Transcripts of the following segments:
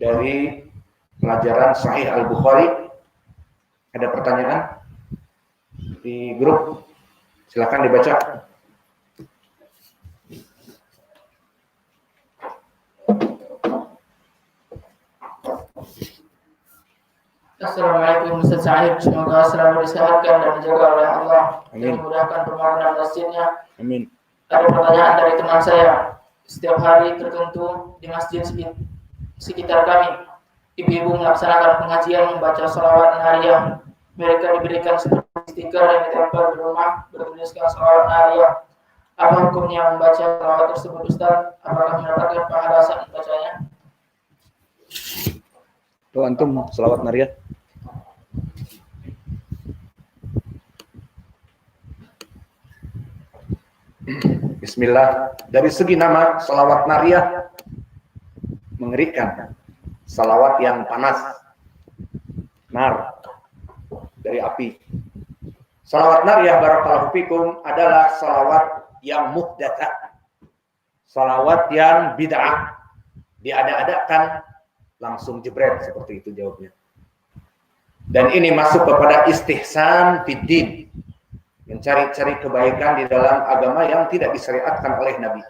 dari pelajaran Sahih Al-Bukhari. Ada pertanyaan di grup? Silakan dibaca. Assalamualaikum Ustaz Sa'id, semoga selalu disehatkan dan dijaga oleh Allah. Amin. Dimudahkan pembangunan masjidnya. Amin. Ada pertanyaan dari teman saya. Setiap hari tertentu di masjid sekitar kami, ibu-ibu melaksanakan pengajian membaca sholawat nariyah. Mereka diberikan seperti stiker yang ditempel di rumah bertuliskan sholawat nariyah. Apa hukumnya membaca sholawat tersebut, Ustaz? Apakah mendapatkan pahala saat membacanya? Tuh antum sholawat nariyah. Bismillah. Dari segi nama, salawat nariyah mengerikan. Salawat yang panas, nar, dari api. Salawat nariyah barakallahu fikum adalah salawat yang muhdatsah, salawat yang bid'ah, diada-adakan, langsung jebret, seperti itu jawabnya. Dan ini masuk kepada istihsan fiddin, mencari-cari kebaikan di dalam agama yang tidak disyariatkan oleh Nabi.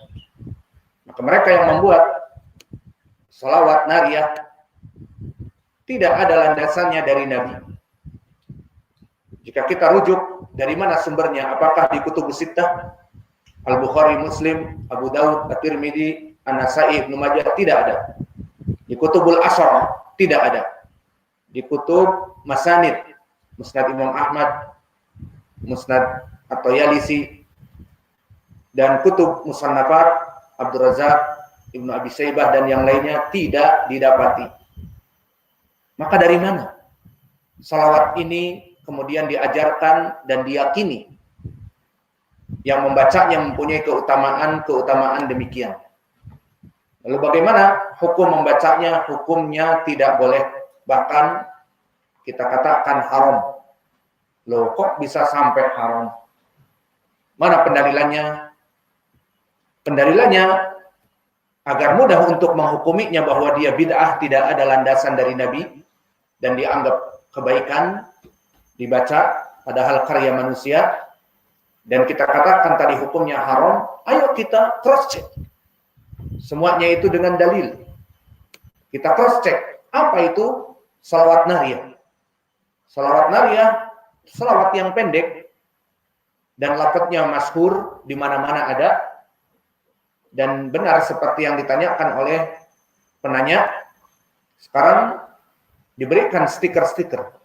Maka mereka yang membuat salawat nariyah tidak ada landasannya dari Nabi. Jika kita rujuk dari mana sumbernya, apakah di Kutubus Sittah, Al-Bukhari, Muslim, Abu Daud, At-Tirmidzi, An-Nasa'i, Ibnu Majah, tidak ada. Di Kutubul Ashar tidak ada. Di Kutub Masanid, Musnad Imam Ahmad, Musnad At-Tayalisi, dan Kutub Musannafat Abdul Razak, Ibnu Abi Saibah dan yang lainnya tidak didapati. Maka dari mana salawat ini kemudian diajarkan dan diyakini yang membacanya mempunyai keutamaan demikian? Lalu bagaimana hukum membacanya? Hukumnya tidak boleh, bahkan kita katakan haram. Loh, kok bisa sampai haram? Mana pendalilannya? Pendalilannya agar mudah untuk menghukuminya bahwa dia bid'ah, tidak ada landasan dari Nabi dan dianggap kebaikan dibaca padahal karya manusia, dan kita katakan tadi hukumnya haram. Ayo kita cross check semuanya itu dengan dalil. Kita cross check apa itu salawat nariyah. Salawat nariyah salawat yang pendek dan lafadznya masyhur, di mana-mana ada, dan benar seperti yang ditanyakan oleh penanya. Sekarang diberikan stiker-stiker,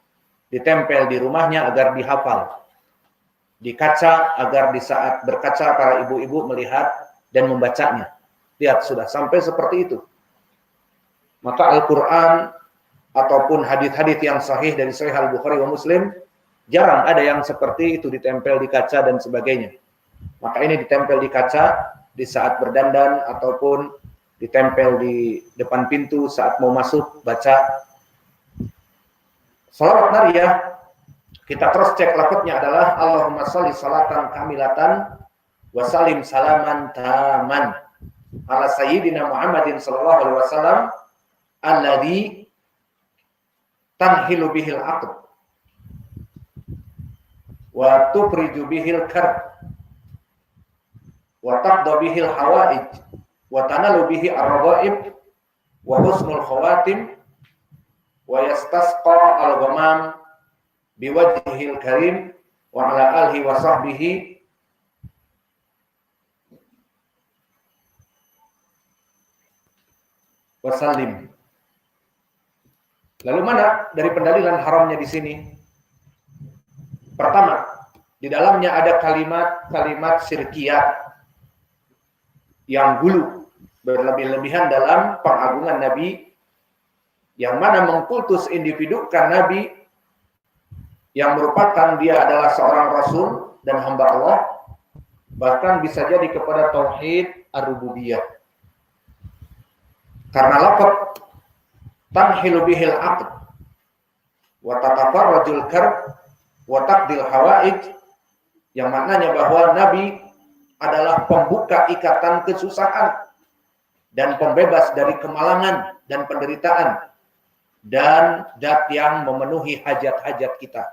ditempel di rumahnya agar dihafal, di kaca agar di saat berkaca para ibu-ibu melihat dan membacanya. Lihat, sudah sampai seperti itu. Maka Al-Quran ataupun hadits-hadits yang sahih dari Sahih Al-Bukhari wa Muslim, jarang ada yang seperti itu ditempel di kaca dan sebagainya. Maka ini ditempel di kaca di saat berdandan ataupun ditempel di depan pintu saat mau masuk baca. Salawat nariyah kita cross check lafadznya adalah Allahumma sholli salatan kamilatan wa salim salaman taman ala sayyidina Muhammadin sallallahu alaihi wasallam alladzi tanhilu bihil aqd wa tufriju bihil karb wa taqda bihil hawaij wa tanalu bihi ar-raghaib wa husnul khawatim wa yastasqa al-ghamam biwajhihil karim wa ala alihi wa sahbihi wa sallim. Lalu mana dari pendalilan haramnya di sini? Pertama, di dalamnya ada kalimat-kalimat syirkiyah yang gulu, berlebih-lebihan dalam pengagungan Nabi, yang mana mengkultus individukan Nabi yang merupakan dia adalah seorang Rasul dan hamba Allah, bahkan bisa jadi kepada tauhid ar-rububiyah. Karena lafaz tanhilu bihil aqd wa tatafarrajul karb wa taqdil hawaij, yang maknanya bahwa Nabi adalah pembuka ikatan kesusahan dan pembebas dari kemalangan dan penderitaan, dan zat yang memenuhi hajat-hajat kita.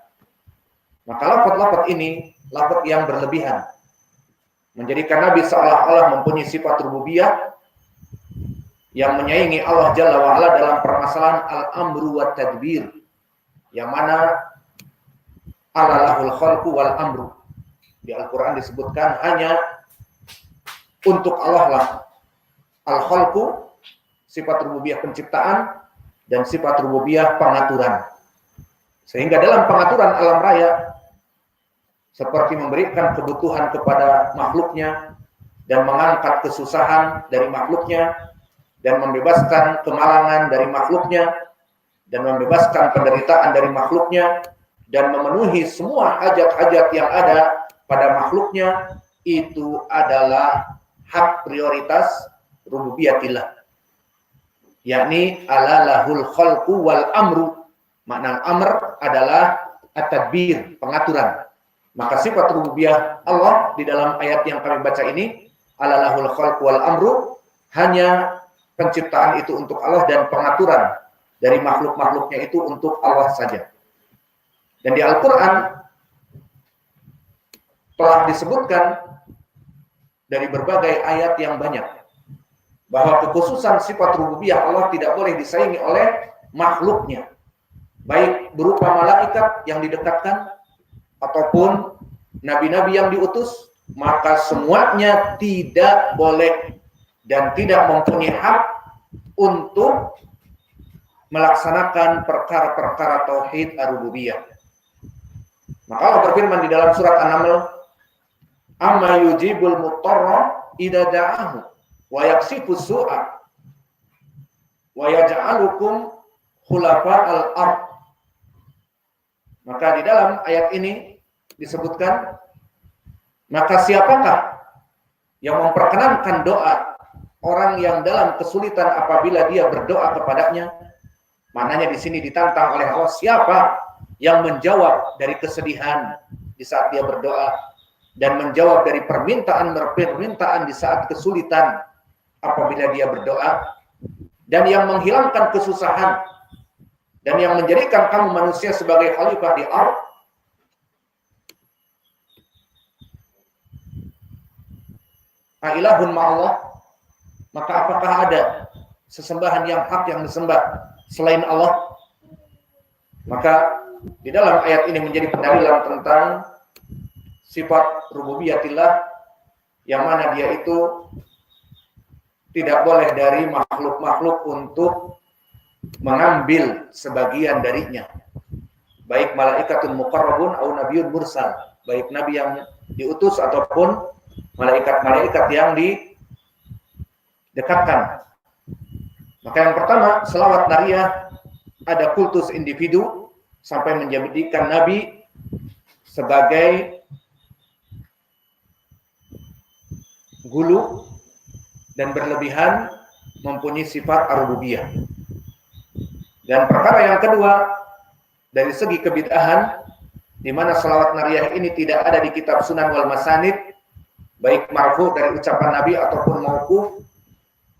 Maka lafaz-lafaz ini lafaz yang berlebihan, menjadikan Nabi seolah-olah mempunyai sifat rububiyah yang menyaingi Allah Jalla wa'ala dalam permasalahan al-amru wa tadbir, yang mana alalahul khalqu wal amru. Di Al-Quran disebutkan hanya untuk Allah lah al-khalqu, sifat rububiyah penciptaan, dan sifat rububiyah pengaturan. Sehingga dalam pengaturan alam raya, seperti memberikan kebutuhan kepada makhluknya, dan mengangkat kesusahan dari makhluknya, dan membebaskan kemalangan dari makhluknya, dan membebaskan penderitaan dari makhluknya, dan memenuhi semua hajat-hajat yang ada pada makhluknya, itu adalah hak prioritas rububiyatillah, yakni alalahul khalqu wal amru. Makna amr adalah at-tadbir, pengaturan. Maka sifat rububiyah Allah di dalam ayat yang kami baca ini, alalahul khalqu wal amru, hanya penciptaan itu untuk Allah dan pengaturan dari makhluk-makhluknya itu untuk Allah saja. Dan di Al-Quran telah disebutkan dari berbagai ayat yang banyak bahwa kekhususan sifat rububiyah Allah tidak boleh disaingi oleh makhluknya, baik berupa malaikat yang didekatkan ataupun nabi-nabi yang diutus, maka semuanya tidak boleh dan tidak mempunyai hak untuk melaksanakan perkara-perkara tauhid ar-rububiyah. Maka Allah berfirman di dalam surat An-Naml, "Amma yujibul mutarra idza da'ahu wa yaksifus su'a wa yaj'alukum khulafa'al ard." Maka di dalam ayat ini disebutkan, maka siapakah yang memperkenankan doa orang yang dalam kesulitan apabila dia berdoa kepadanya? Maknanya di sini ditantang oleh Allah, siapa yang menjawab dari kesedihan di saat dia berdoa, dan menjawab dari permintaan di saat kesulitan apabila dia berdoa, dan yang menghilangkan kesusahan, dan yang menjadikan kamu manusia sebagai khalifah di ardh. Ilahun ma'allah, maka apakah ada sesembahan yang hak yang disembah selain Allah? Maka di dalam ayat ini menjadi pendalilan tentang sifat rububiyatillah, yang mana dia itu tidak boleh dari makhluk-makhluk untuk mengambil sebagian darinya, baik malaikatun muqarrabun atau nabiyyun mursal, baik nabi yang diutus ataupun malaikat-malaikat yang didekatkan. Maka yang pertama, selawat nariyah ada kultus individu sampai menjadikan nabi sebagai gulu dan berlebihan mempunyai sifat ar-rububiyah. Dan perkara yang kedua, dari segi kebid'ahan, di mana selawat nariyah ini tidak ada di kitab Sunan wal Masanid, baik marfu dari ucapan Nabi ataupun mauquf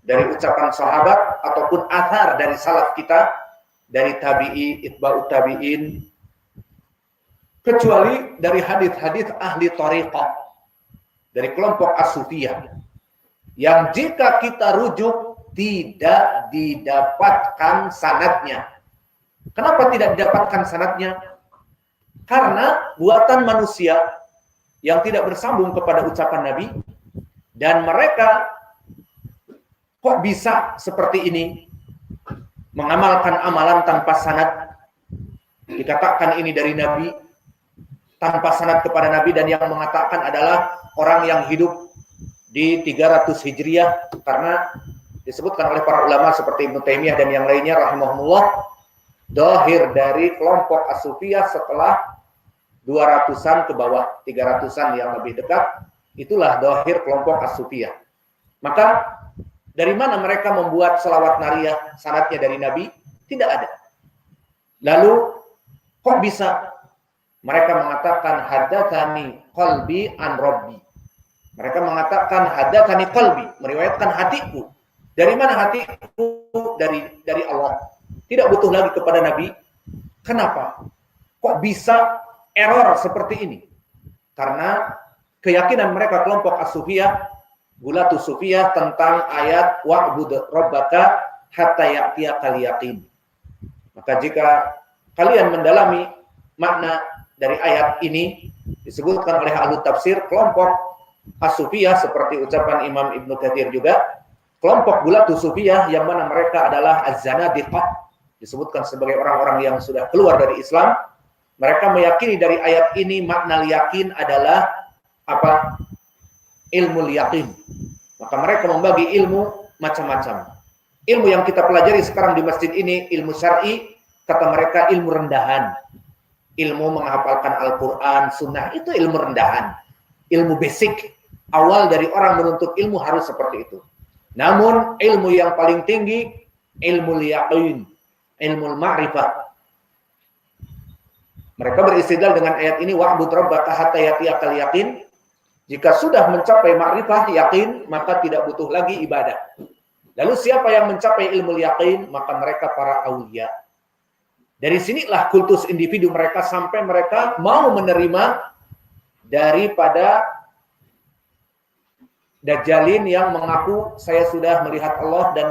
dari ucapan sahabat ataupun athar dari salaf kita, dari tabi'i, itba'ut tabi'in, kecuali dari hadits-hadits ahli thariqah, dari kelompok as-sufiyah, yang jika kita rujuk tidak didapatkan sanadnya. Kenapa tidak didapatkan sanadnya? Karena buatan manusia yang tidak bersambung kepada ucapan Nabi, dan mereka kok bisa seperti ini mengamalkan amalan tanpa sanad, dikatakan ini dari Nabi tanpa sanad kepada Nabi, dan yang mengatakan adalah orang yang hidup di 300 Hijriah, karena disebutkan oleh para ulama seperti Ibnu Taimiyah dan yang lainnya rahimahumullah, dohir dari kelompok as-sufiyah setelah 200-an ke bawah, 300-an yang lebih dekat, itulah dohir kelompok as-sufiyah. Maka dari mana mereka membuat selawat nariyah sanadnya dari Nabi? Tidak ada. Lalu kok bisa mereka mengatakan haddatsani qalbi an rabbi? Mereka mengatakan haddatsani qalbi, meriwayatkan hatiku Dari mana hatiku? Dari Allah. Tidak butuh lagi kepada Nabi. Kenapa? Kok bisa error seperti ini? Karena keyakinan mereka kelompok as-sufiyah, gulatus sufiyah tentang ayat wa'bud rabbaka hatta ya'tiyakal yaqin. Maka jika kalian mendalami makna dari ayat ini, disebutkan oleh ahli tafsir, kelompok as-sufiyah seperti ucapan Imam Ibnu Katsir juga, kelompok gulatus sufiyah yang mana mereka adalah az-zanadiqah, disebutkan sebagai orang-orang yang sudah keluar dari Islam. Mereka meyakini dari ayat ini makna yakin adalah apa? Ilmu yakin. Maka mereka membagi ilmu macam-macam. Ilmu yang kita pelajari sekarang di masjid ini, ilmu syar'i, kata mereka ilmu rendahan. Ilmu menghafalkan Al-Quran, sunnah, itu ilmu rendahan. Ilmu basic. Awal dari orang menuntut ilmu harus seperti itu. Namun ilmu yang paling tinggi, ilmu yakin, ilmu ma'rifah. Mereka beristidlal dengan ayat ini, wa'bud rabbaka hatta ya'tiyakal yaqin. Jika sudah mencapai ma'rifah, yakin, maka tidak butuh lagi ibadah. Lalu siapa yang mencapai ilmu yakin? Maka mereka para aulia. Dari sinilah kultus individu mereka sampai mereka mau menerima daripada Dajjalin yang mengaku saya sudah melihat Allah dan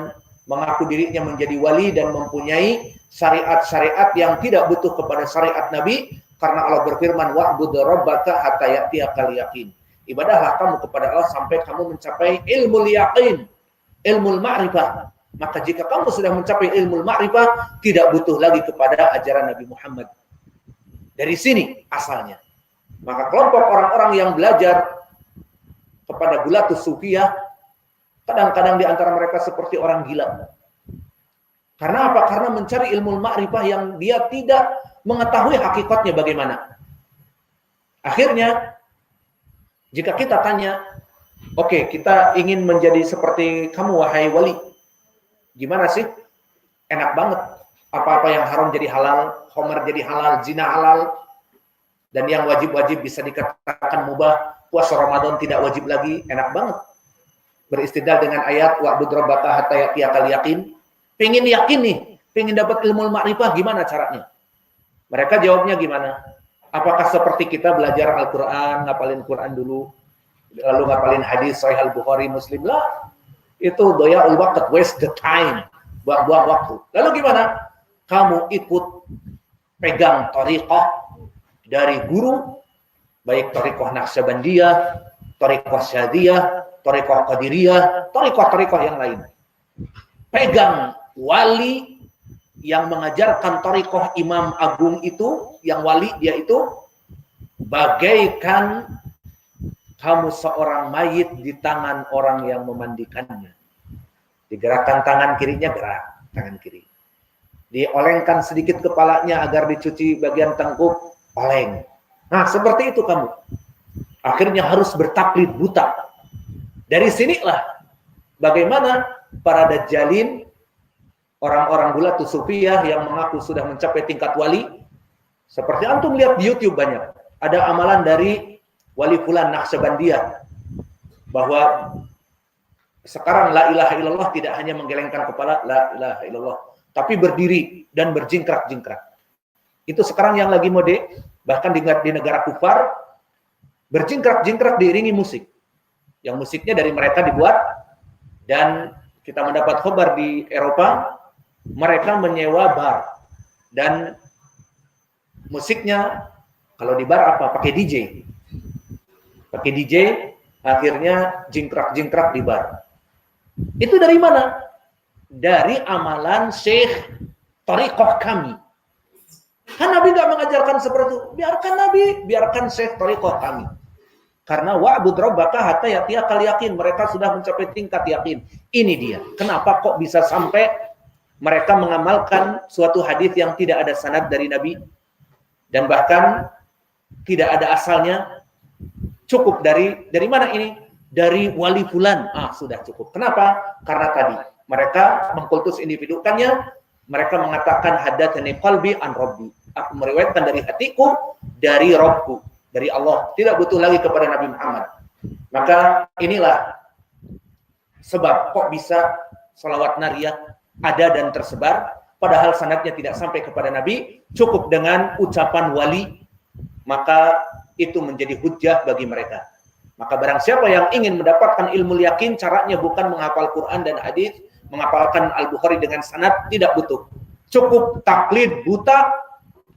mengaku dirinya menjadi wali dan mempunyai syariat-syariat yang tidak butuh kepada syariat Nabi, karena Allah berfirman wa'bud rabbaka hatta ya'tiyakal yaqin. Ibadahlah kamu kepada Allah sampai kamu mencapai ilmu yaqin, ilmu ma'rifah. Maka jika kamu sudah mencapai ilmu ma'rifah, tidak butuh lagi kepada ajaran Nabi Muhammad. Dari sini asalnya. Maka kelompok orang-orang yang belajar kepada gulatus sufiyah, kadang-kadang di antara mereka seperti orang gila. Karena apa? Karena mencari ilmu ma'rifah yang dia tidak mengetahui hakikatnya bagaimana. Akhirnya, jika kita tanya, oke, kita ingin menjadi seperti kamu, wahai wali. Gimana sih? Enak banget. Apa-apa yang haram jadi halal, khamar jadi halal, zina halal, dan yang wajib-wajib bisa dikatakan mubah. Puasa Ramadan tidak wajib lagi, enak banget. Beristidlal dengan ayat wa'bud rabbaka hatta ya'tiyakal yaqin. Pengen yakin nih, pengen dapat ilmu ma'rifah, gimana caranya? Mereka jawabnya gimana? Apakah seperti kita belajar Al-Quran, ngapalin Quran dulu, lalu ngapalin hadis Sahih Al-Bukhari, Muslim? Lah, itu doyaul waqt, waste the time, buang-buang waktu. Lalu gimana? Kamu ikut pegang thariqah dari guru, baik thariqah Naqsabandiyah, thariqah Syadiyah, thariqah Qadiriyah, thariqah yang lain. Pegang wali yang mengajarkan thariqah Imam Agung itu, yang wali dia itu, bagaikan kamu seorang mayit di tangan orang yang memandikannya. Digerakkan tangan kirinya, gerak tangan kiri. Diolengkan sedikit kepalanya agar dicuci bagian tengkuk, oleng. Nah, seperti itu kamu. Akhirnya harus bertaklid buta. Dari sinilah bagaimana para dajjalin, orang-orang gulatus sufiyah yang mengaku sudah mencapai tingkat wali. Seperti antum lihat di YouTube banyak. Ada amalan dari wali fulan Naqsabandiyah bahwa sekarang la ilaha illallah tidak hanya menggelengkan kepala la ilaha illallah, tapi berdiri dan berjingkrak-jingkrak. Itu sekarang yang lagi mode. Bahkan di negara kufar, berjingkrak-jingkrak diiringi musik. Yang musiknya dari mereka dibuat, dan kita mendapat khabar di Eropa, mereka menyewa bar. Dan musiknya, kalau di bar apa? Pakai DJ. Pakai DJ, akhirnya jingkrak-jingkrak di bar. Itu dari mana? Dari amalan Syekh thariqah kami. Kan Nabi nggak mengajarkan seperti itu. Biarkan Nabi, biarkan Syekh thariqah kami. Karena wa'bud rabbaka hatta ya'tiyakal yaqin. Mereka sudah mencapai tingkat yakin. Ini dia. Kenapa kok bisa sampai mereka mengamalkan suatu hadis yang tidak ada sanad dari Nabi, dan bahkan tidak ada asalnya. Cukup dari mana ini? Dari wali fulan. Sudah cukup. Kenapa? Karena tadi mereka mengkultus individukannya. Mereka mengatakan hadatsani qalbi an rabbi. Aku meriwayatkan dari hatiku, dari Rabbku, dari Allah. Tidak butuh lagi kepada Nabi Muhammad. Maka inilah sebab kok bisa salawat nariyah ada dan tersebar, padahal sanadnya tidak sampai kepada Nabi, cukup dengan ucapan wali, maka itu menjadi hujjah bagi mereka. Maka barang siapa yang ingin mendapatkan ilmu yakin, caranya bukan menghafal Quran dan hadis, menghafalkan Al-Bukhari dengan sanad, tidak butuh. Cukup taklid buta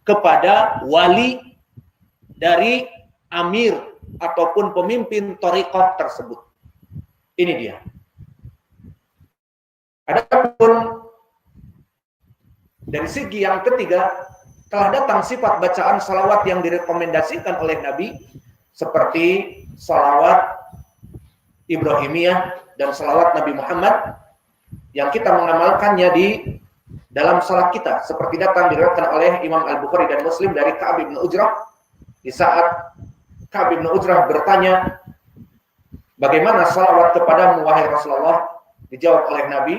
kepada wali dari amir ataupun pemimpin thariqah tersebut. Ini dia. Adapun dari segi yang ketiga, telah datang sifat bacaan salawat yang direkomendasikan oleh Nabi seperti salawat Ibrahimiyah dan salawat Nabi Muhammad yang kita mengamalkannya di dalam salat kita, seperti datang diriwayatkan oleh Imam Al-Bukhari dan Muslim dari Ka'ab bin Ujrah. Di saat Ka'ab bin Ujrah bertanya, bagaimana salawat kepadamu wahai Rasulullah? Dijawab oleh Nabi,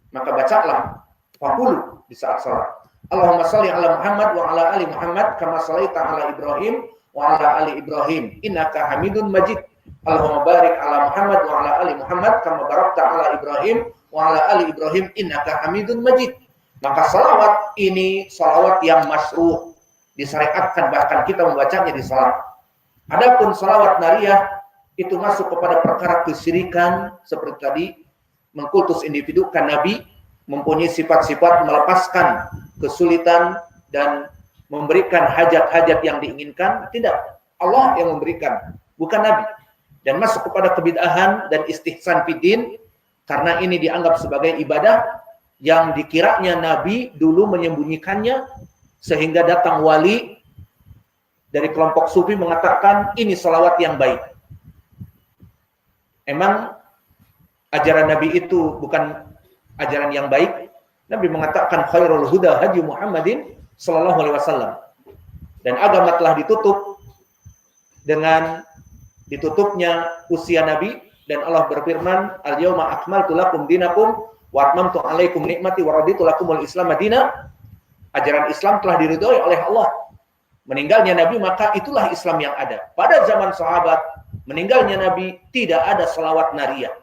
maka bacalah faqulu di saat salat. Allahumma shalli ala Muhammad wa ala ali Muhammad kama shallaita ala Ibrahim wa ala ali Ibrahim innaka Hamidun Majid. Allahumma barik ala Muhammad wa ala ali Muhammad kama barakta ala Ibrahim wa ala ali Ibrahim innaka Hamidun Majid. Maka salawat ini salawat yang masyruh, disyariatkan, bahkan kita membacanya di salat. Adapun salawat nariyah itu masuk kepada perkara kesyirikan seperti tadi, mengkultus individukan Nabi, mempunyai sifat-sifat melepaskan kesulitan dan memberikan hajat-hajat yang diinginkan. Tidak, Allah yang memberikan, bukan Nabi. Dan masuk kepada kebid'ahan dan istihsan fiddin, karena ini dianggap sebagai ibadah yang dikiranya Nabi dulu menyembunyikannya, sehingga datang wali dari kelompok sufi mengatakan ini salawat yang baik. Emang ajaran Nabi itu bukan ajaran yang baik? Nabi mengatakan khairul huda hadi Muhammadin sallallahu alaihi wasallam. Dan agama telah ditutup dengan ditutupnya usia Nabi, dan Allah berfirman, al-yauma akmaltu lakum dinakum wa atmamtu alaikum nikmati wa raditu lakumul Islam madina. Ajaran Islam telah diridhoi oleh Allah. Meninggalnya Nabi, maka itulah Islam yang ada. Pada zaman sahabat, meninggalnya Nabi, tidak ada salawat nariyah.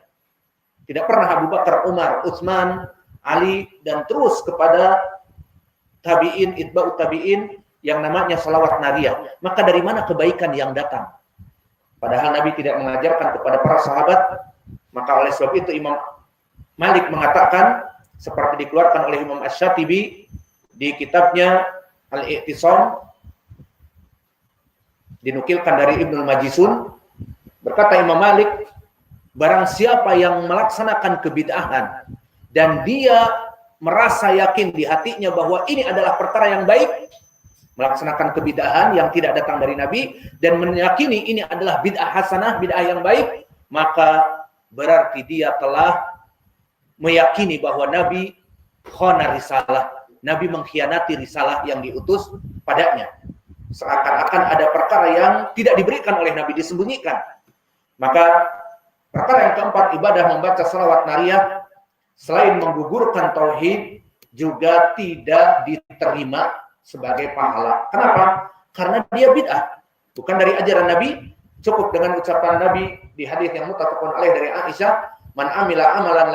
Tidak pernah Abu Bakar, Umar, Utsman, Ali, dan terus kepada tabi'in, itba'ut tabi'in yang namanya salawat nariyah. Maka dari mana kebaikan yang datang? Padahal Nabi tidak mengajarkan kepada para sahabat. Maka oleh sebab itu Imam Malik mengatakan, seperti dikeluarkan oleh Imam Asy-Syatibi di kitabnya Al-I'tisam, dinukilkan dari Ibnul Majishun, berkata Imam Malik, barang siapa yang melaksanakan kebid'ahan dan dia merasa yakin di hatinya bahwa ini adalah perkara yang baik, melaksanakan kebid'ahan yang tidak datang dari Nabi dan meyakini ini adalah bid'ah hasanah, bid'ah yang baik, maka berarti dia telah meyakini bahwa Nabi khana risalah, Nabi mengkhianati risalah yang diutus padanya. Seakan-akan ada perkara yang tidak diberikan oleh Nabi, disembunyikan. Maka perkara yang keempat, ibadah membaca salawat nariyah selain menggugurkan tauhid juga tidak diterima sebagai pahala. Kenapa? Karena dia bid'ah, bukan dari ajaran Nabi. Cukup dengan ucapan Nabi di hadis yang muttafaqun alaih dari Aisyah, man amila amalan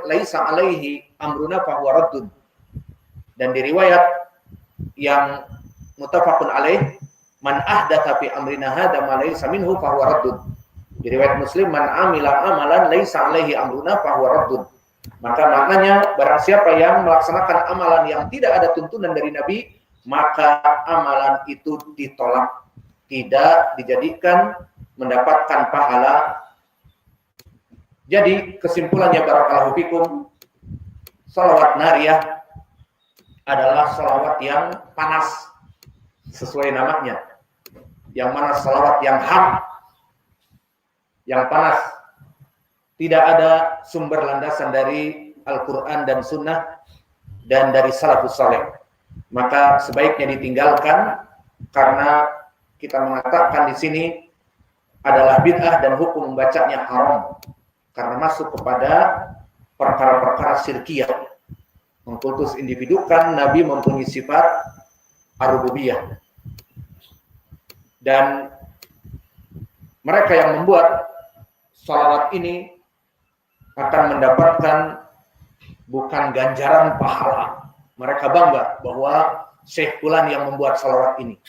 laisa alaihi amruna fahuwa raddun. Dan di riwayat yang muttafaqun alaih, man ahdatsa fi amrina hadza ma laysa minhu fahuwa raddun. Di riwayat Muslim, man amila amalan laisa alaihi amruna fahuwa raddun. Maka maknanya barang siapa yang melaksanakan amalan yang tidak ada tuntunan dari Nabi, maka amalan itu ditolak, tidak dijadikan mendapatkan pahala. Jadi kesimpulannya barakallahu fikum, salawat nariyah adalah salawat yang panas sesuai namanya. Yang mana salawat yang hak, yang panas, tidak ada sumber landasan dari Al-Quran dan Sunnah dan dari salafus saleh. Maka sebaiknya ditinggalkan, karena kita mengatakan di sini adalah bid'ah dan hukum membacanya haram, karena masuk kepada perkara-perkara syirkiyah, mengkultus individukan Nabi mempunyai sifat ar-rububiyah. Dan mereka yang membuat salawat ini akan mendapatkan bukan ganjaran pahala. Mereka bangga bahwa Syekh Fulan yang membuat salawat ini.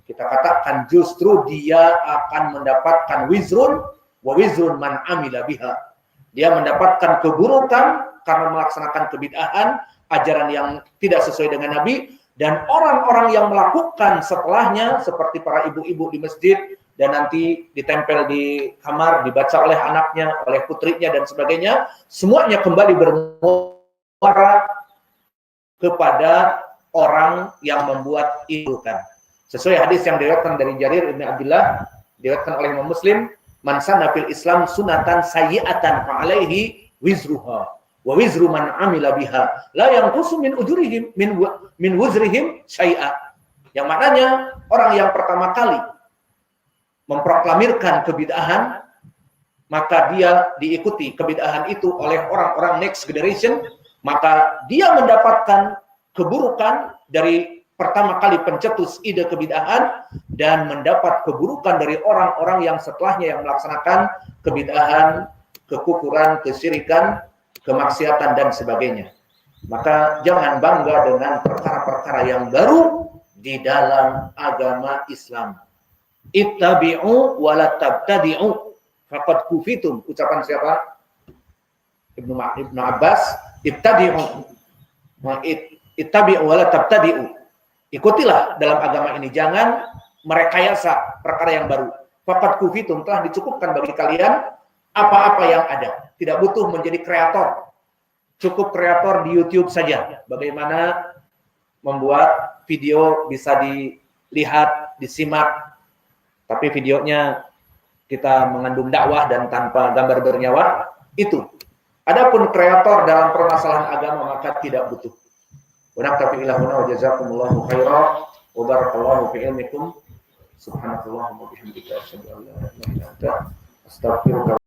Kita katakan justru dia akan mendapatkan wizrun wa wizrun man amila biha. Dia mendapatkan keburukan karena melaksanakan kebid'ahan, ajaran yang tidak sesuai dengan Nabi, dan orang-orang yang melakukan setelahnya seperti para ibu-ibu di masjid dan nanti ditempel di kamar, dibaca oleh anaknya, oleh putrinya dan sebagainya, semuanya kembali bermuara kepada orang yang membuat itu kan. Sesuai hadis yang diriwayatkan dari Jarir bin Abdullah, diriwayatkan oleh Imam Muslim, man sanna fil Islam sunatan sayyi'atan fa alaihi wizruha wa wizru man amila biha la yanqusu min ujurihim min wuzrihim syai'a. Yang maknanya orang yang pertama kali memproklamirkan kebid'ahan, maka dia diikuti kebid'ahan itu oleh orang-orang next generation, maka dia mendapatkan keburukan dari pertama kali pencetus ide kebid'ahan dan mendapat keburukan dari orang-orang yang setelahnya yang melaksanakan kebid'ahan, kekufuran, kesyirikan, kemaksiatan dan sebagainya. Maka jangan bangga dengan perkara-perkara yang baru di dalam agama Islam. Ittabi'u wa la tabtadi'u faqad kufitum. Ucapan siapa? Ibnu Abbas. Ittabi'u wa la tabtadi'u. Ikutilah dalam agama ini, jangan merekayasa perkara yang baru. Faqad kufitum, telah dicukupkan bagi kalian apa-apa yang ada. Tidak butuh menjadi kreator. Cukup kreator di YouTube saja. Bagaimana membuat video bisa dilihat, disimak, tapi videonya kita mengandung dakwah dan tanpa gambar bernyawa, itu. Adapun kreator dalam permasalahan agama maka tidak butuh. Wa naktafi ila huna wa jazakumullahu khairan wa barakallahu fi ilmikum. Subhanakallahumma wa bihamdika asyhadu an la ilaha illa anta astaghfiruka